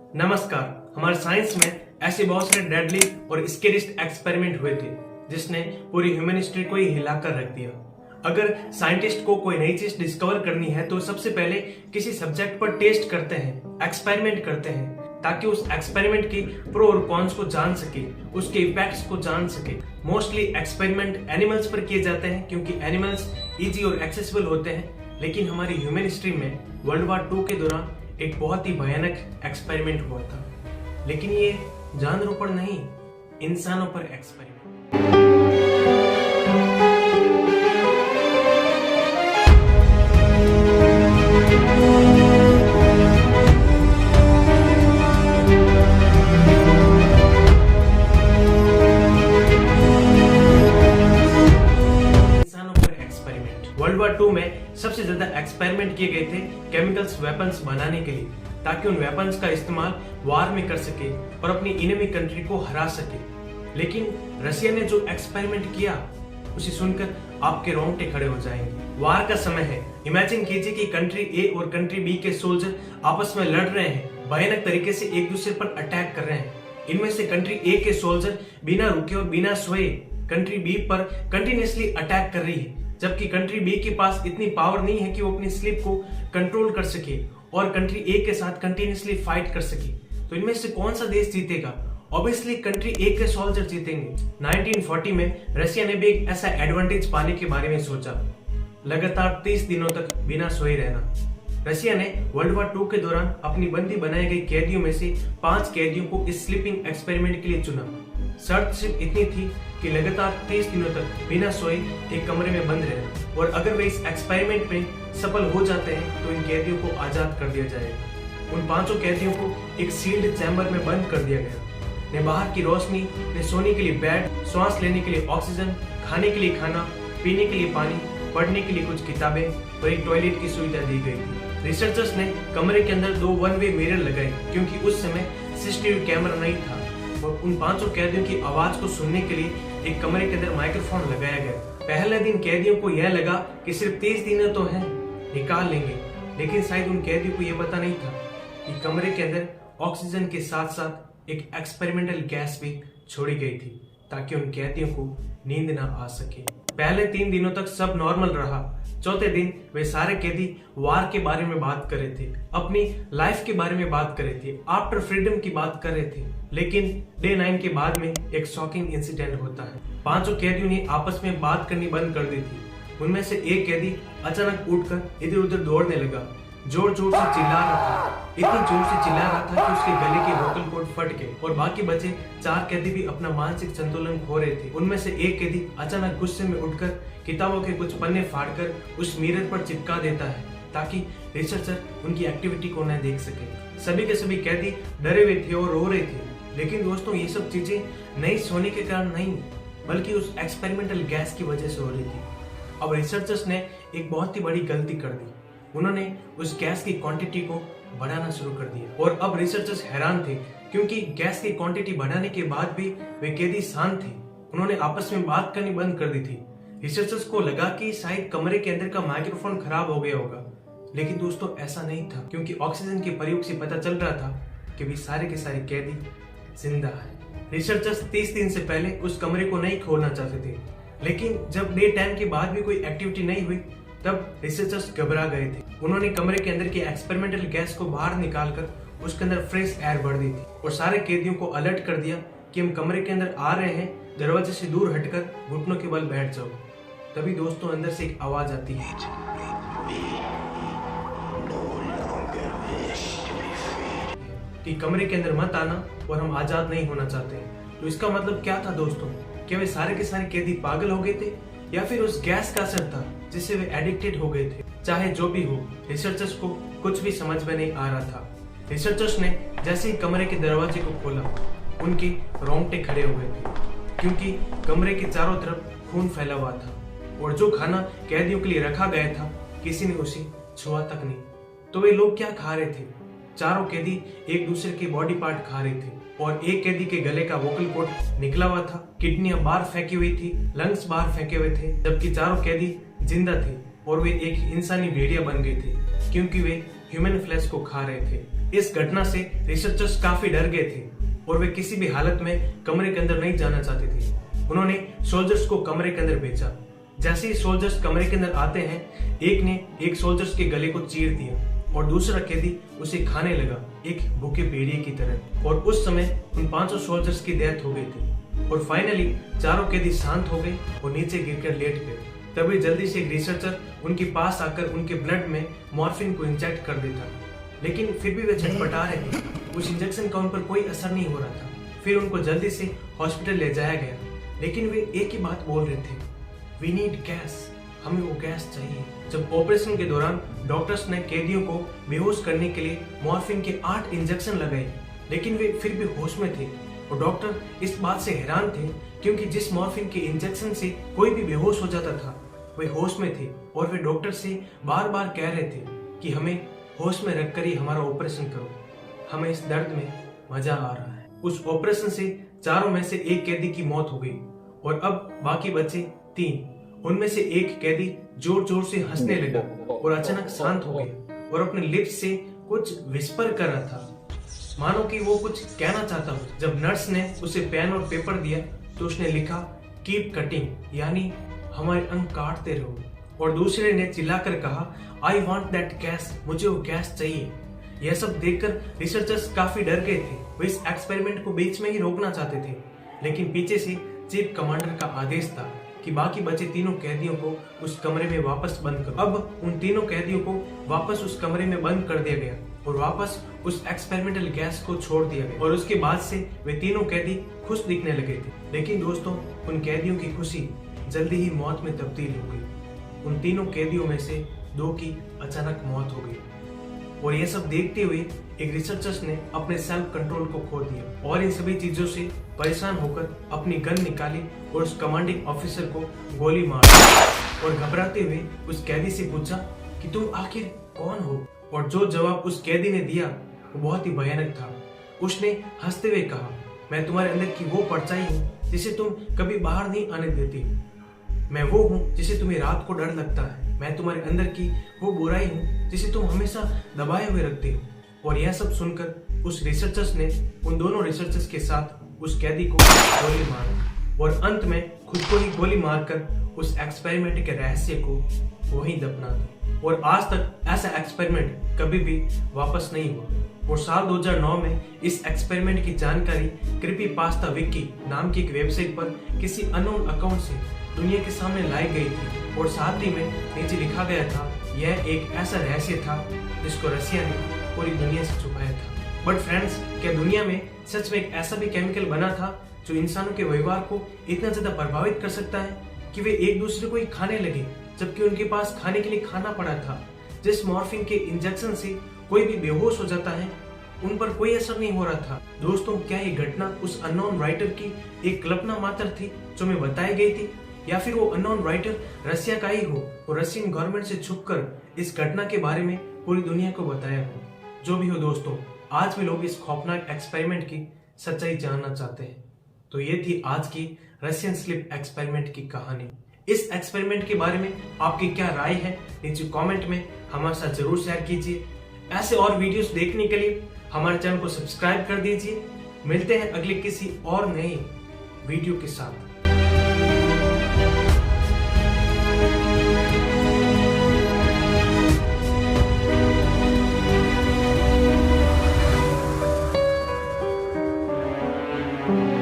नमस्कार। हमारे साइंस में ऐसे बहुत सारे डेडली और स्केरिस्ट एक्सपेरिमेंट हुए थे जिसने पूरी ह्यूमन हिस्ट्री को ही हिलाकर रख दिया। अगर साइंटिस्ट को कोई नई चीज डिस्कवर करनी है तो सबसे पहले किसी सब्जेक्ट पर टेस्ट करते हैं, एक्सपेरिमेंट करते हैं, ताकि उस एक्सपेरिमेंट की प्रो और कॉन्स को जान सके, उसके इफेक्ट्स को जान सके। मोस्टली एक्सपेरिमेंट एनिमल्स पर किए जाते हैं क्योंकि एनिमल्स इजी और एक्सेसिबल होते हैं। लेकिन हमारी ह्यूमन हिस्ट्री में वर्ल्ड वॉर 2 के दौरान एक बहुत ही भयानक एक्सपेरिमेंट हुआ था, लेकिन ये जानवरों पर नहीं, इंसानों पर एक्सपेरिमेंट। वर्ल्ड वॉर 2 में सबसे ज्यादा एक्सपेरिमेंट किए गए थे केमिकल्स वेपन्स बनाने के लिए, ताकि उन वेपन्स का इस्तेमाल वार में कर सके और अपनी इनेमी कंट्री को हरा सके। लेकिन रशिया ने जो एक्सपेरिमेंट किया उसे सुनकर आपके रोंगटे खड़े हो जाएंगे। वार का समय है। इमेजिन कीजिए कि कंट्री ए और कंट्री बी के सोल्जर आपस में लड़ रहे हैं, भयानक तरीके से एक दूसरे पर अटैक कर रहे हैं। इनमें से कंट्री ए के सोल्जर बिना रुके और बिना सोए कंट्री बी पर कंटिन्यूअसली अटैक कर रही है, जबकि कंट्री बी के पास इतनी पावर नहीं है कि वो अपनी स्लिप को कंट्रोल कर सके और कंट्री ए के साथ कंटिन्यूअसली फाइट कर सके। तो इनमें से कौन सा देश जीतेगा? ऑब्वियसली कंट्री ए के सोल्जर जीतेंगे। 1940 में रशिया ने भी एक ऐसा एडवांटेज पाने के बारे में सोचा, लगातार 30 दिनों तक बिना सोए रहना। रशिया ने वर्ल्ड वॉर 2 के दौरान अपनी बंदी बनाई गई कैदियों में से 5 कैदियों को इस स्लीपिंग एक्सपेरिमेंट के लिए चुना। शर्त सिर्फ इतनी थी कि लगातार 30 दिनों तक बिना सोए एक कमरे में बंद रहना, और अगर वे इस एक्सपेरिमेंट में सफल हो जाते हैं तो इन कैदियों को आजाद कर दिया जाएगा। उन 5 कैदियों को एक सील्ड चैम्बर में बंद कर दिया गया। ने बाहर की रोशनी, ने सोने के लिए बेड, श्वास लेने के लिए ऑक्सीजन, खाने के लिए खाना, पीने के लिए पानी, पढ़ने के लिए कुछ किताबें और एक टॉयलेट की सुविधा दी गई थी। रिसर्चर्स ने कमरे के अंदर 2 वन वे मिरर लगाए क्योंकि उस समय सीसीटीवी कैमरा नहीं था, और उन 5 कैदियों की आवाज को सुनने के लिए एक कमरे के अंदर माइक्रोफोन लगाया गया। पहले दिन कैदियों को यह लगा कि सिर्फ 30 दिन तो हैं, निकाल लेंगे, लेकिन शायद उन कैदियों को यह पता नहीं था कि कमरे के अंदर ऑक्सीजन के साथ साथ एक एक्सपेरिमेंटल गैस भी छोड़ी गई थी ताकि उन कैदियों को नींद ना आ सके। पहले 3 दिनों तक सब नॉर्मल रहा। चौथे दिन वे सारे कैदी वार के बारे में बात कर रहे थे, अपनी लाइफ के बारे में बात कर रहे थे, आफ्टर फ्रीडम की बात कर रहे थे। लेकिन डे 9 के बाद में एक शॉकिंग इंसिडेंट होता है। 5 कैदियों ने आपस में बात करनी बंद कर दी थी। उनमें से एक कैदी अचानक उठकर इधर उधर दौड़ने लगा, जोर जोर से चिल्ला रहा था, इतनी जोर से चिल्ला रहा था कि उसके गले के वोकल कॉर्ड फट गए, और बाकी बचे 4 कैदी भी अपना मानसिक संतुलन खो रहे थे। उनमें से एक कैदी अचानक गुस्से में उठकर किताबों के कुछ पन्ने फाड़कर उस मिरर पर चिपका देता है ताकि रिसर्चर उनकी एक्टिविटी को न देख सके। सभी के सभी कैदी डरे हुए थे और रो रहे थे। लेकिन दोस्तों, ये सब चीजें नहीं सोने के कारण नहीं, बल्कि उस एक्सपेरिमेंटल गैस की वजह से हो रही थी। अब रिसर्चर्स ने एक बहुत ही बड़ी गलती कर दी। उन्होंने उस गैस की क्वांटिटी को बढ़ाना शुरू कर दिया, और अब रिसर्चर्स हैरान थे क्योंकि गैस की क्वांटिटी बढ़ाने के बाद भी वे कैदी शांत थे। उन्होंने आपस में बात करनी बंद कर दी थी। रिसर्चर्स को लगा कि शायद कमरे के अंदर का माइक्रोफोन खराब हो गया होगा, लेकिन दोस्तों ऐसा नहीं था, क्योंकि ऑक्सीजन के प्रयोग से पता चल रहा था कि वे सारे के सारे कैदी जिंदा है। रिसर्चर्स 30 दिन से पहले उस कमरे को नहीं खोलना चाहते थे, लेकिन जब डे 10 के बाद भी कोई एक्टिविटी नहीं हुई तब रिसर्चर्स घबरा गए थे। उन्होंने कमरे के अंदर की एक्सपेरिमेंटल गैस को बाहर निकालकर उसके अंदर फ्रेश एयर भर दी थी और सारे कैदियों को अलर्ट कर दिया कि हम कमरे के अंदर आ रहे हैं, दरवाजे से दूर हटकर घुटनों के बल बैठ जाओ। तभी दोस्तों अंदर से एक आवाज आती है, कि कमरे के अंदर मत आना और हम आजाद नहीं होना चाहते हैं। तो इसका मतलब क्या था दोस्तों? क्या वे सारे के सारे कैदी पागल हो गए थे, या फिर उस गैस का असर था जिससे वे एडिक्टेड हो गए थे? चाहे जो भी हो, रिसर्चर्स को कुछ भी समझ में नहीं आ रहा था। रिसर्चर्स ने जैसे ही कमरे के दरवाजे को खोला, उनके रोंगटे खड़े हो गए थे, क्योंकि कमरे के चारों तरफ खून फैला हुआ था, और जो खाना कैदियों के लिए रखा गया था किसी ने उसे छुआ तक नहीं। तो वे लोग क्या खा रहे थे? चारों कैदी एक दूसरे के बॉडी पार्ट खा रहे थे, और एक कैदी के गले का वोकल कॉर्ड निकला हुआ था, किडनियां बाहर फेंकी हुई थी, लंग्स बाहर फेंके हुए थे, जबकि चारों कैदी जिंदा थे और वे एक इंसानी भेड़िया बन गए थे क्योंकि वे ह्यूमन फ्लैश को खा रहे थे। इस घटना से रिसर्चर्स काफी डर गए थे और वे किसी भी हालत में कमरे के अंदर नहीं जाना चाहते थे। उन्होंने सोल्जर्स को कमरे के अंदर भेजा। जैसे ही सोल्जर्स कमरे के अंदर आते हैं, एक ने एक सोल्जर्स के गले को चीर दिया और दूसरा कैदी उसे खाने लगा एक भूखे भेड़िए की तरह। और उस समय उन 500 सोल्जर्स की डेथ हो गई थी और फाइनली चारों कैदी शांत हो गए और नीचे गिरकर लेट गए। तभी जल्दी से एक रिसर्चर उनके पास आकर उनके ब्लड में मॉर्फिन को इंजेक्ट कर देता, लेकिन फिर भी वे छटपटा रहे थे। उस इंजेक्शन का उन पर कोई असर नहीं हो रहा था। फिर उनको जल्दी से हॉस्पिटल ले जाया गया, लेकिन वे एक ही बात बोल रहे थे, वी नीड गैस, हमें वो गैस चाहिए। जब ऑपरेशन के दौरान डॉक्टर्स ने कैदियों को बेहोश करने के लिए मॉर्फिन के 8 इंजेक्शन लगाए, लेकिन वे फिर भी होश में थे और डॉक्टर इस बात से हैरान थे क्योंकि जिस मॉर्फिन के इंजेक्शन से कोई भी बेहोश हो जाता था वे होश में थे और वे डॉक्टर से बार बार कह रहे थे कि हमें होश में रखकर ही हमारा ऑपरेशन करो, हमें इस दर्द में मजा आ रहा है। उस ऑपरेशन से चारों में से एक कैदी की मौत हो गई और अब बाकी बचे 3। उनमें से एक कैदी जोर जोर से हंसने लगा और अचानक शांत हो गया और अपने लिप्स से कुछ विस्पर कर रहा था, मानो कि वो कुछ कहना चाहता हो। जब नर्स ने उसे पेन और पेपर दिया तो उसने लिखा कीप कटिंग, यानी हमारे अंग काटते रहो। और दूसरे ने चिल्लाकर कहा आई वॉन्ट दैट गैस, मुझे वो गैस चाहिए। यह सब देखकर रिसर्चर्स काफी डर गए थे। वे इस एक्सपेरिमेंट को बीच में ही रोकना चाहते थे, लेकिन पीछे से चीफ कमांडर का आदेश था कि बाकी बचे तीनों कैदियों को उस कमरे में वापस बंद करो। अब उन तीनों कैदियों को वापस उस कमरे में बंद कर दिया गया और वापस उस एक्सपेरिमेंटल गैस को छोड़ दिया गया और उसके बाद से वे तीनों कैदी खुश दिखने लगे थे। लेकिन दोस्तों, उन कैदियों की खुशी जल्दी ही मौत में तब्दील हो गई। उन तीनों कैदियों में से 2 की अचानक मौत हो गई और यह सब देखते हुए एक रिसर्चर्स ने अपने सेल्फ कंट्रोल को खो दिया और इन सभी चीजों से परेशान होकर अपनी गन निकाली और उस कमांडिंग ऑफिसर को गोली मार दी और घबराते हुए उस कैदी से पूछा कि तुम आखिर कौन हो। और जो जवाब उस कैदी ने दिया वो बहुत ही भयानक था। उसने हंसते हुए कहा, मैं तुम्हारे अंदर की वो परछाई हूँ जिसे तुम कभी बाहर नहीं आने देती। मैं वो हूँ जिसे तुम्हें रात को डर लगता है। मैं तुम्हारे अंदर की वो बुराई हूँ जिसे तुम हमेशा दबाए हुए रखते हो। और यह सब सुनकर उस रिसर्चर्स ने उन दोनों रिसर्चर्स के साथ उस कैदी को गोली मारी और अंत में खुद को ही गोली मारकर उस एक्सपेरिमेंट के रहस्य को वहीं दफना दी। और आज तक ऐसा एक्सपेरिमेंट कभी भी वापस नहीं हुआ। और साल 2009 में इस एक्सपेरिमेंट की जानकारी क्रीपी पास्ता विकी नाम की एक वेबसाइट पर किसी अननोन अकाउंट से दुनिया के सामने लाई गई थी और साथ ही में नीचे लिखा गया था यह एक ऐसा रहस्य था जिसको रसिया ने पूरी दुनिया से छुपाया था। बट फ्रेंड्स, क्या दुनिया में सच में एक ऐसा भी केमिकल बना था जो इंसानों के व्यवहार को इतना ज्यादा प्रभावित कर सकता है कि वे एक दूसरे को ही खाने लगे जबकि उनके पास खाने के लिए खाना पड़ा था। जिस मॉर्फिन के इंजेक्शन से कोई भी बेहोश हो जाता है उन पर कोई असर नहीं हो रहा था। दोस्तों, क्या ये घटना उस अननोन राइटर की एक कल्पना मात्र थी जो हमें बताई गई थी, या फिर वो अननोन राइटर रसिया का ही हो और रशियन गवर्नमेंट से छुपकर इस घटना के बारे में पूरी दुनिया को बताया हो? जो भी हो दोस्तों, आज भी लोग इस खौफनाक एक्सपेरिमेंट की सच्चाई जानना चाहते हैं। तो ये थी आज की रशियन स्लीप एक्सपेरिमेंट की कहानी। इस एक्सपेरिमेंट के बारे में आपकी क्या राय है नीचे कमेंट में हमारे साथ जरूर शेयर कीजिए। ऐसे और वीडियोस देखने के लिए हमारे चैनल को सब्सक्राइब कर दीजिए। मिलते हैं अगले किसी और नए वीडियो के साथ। Thank you.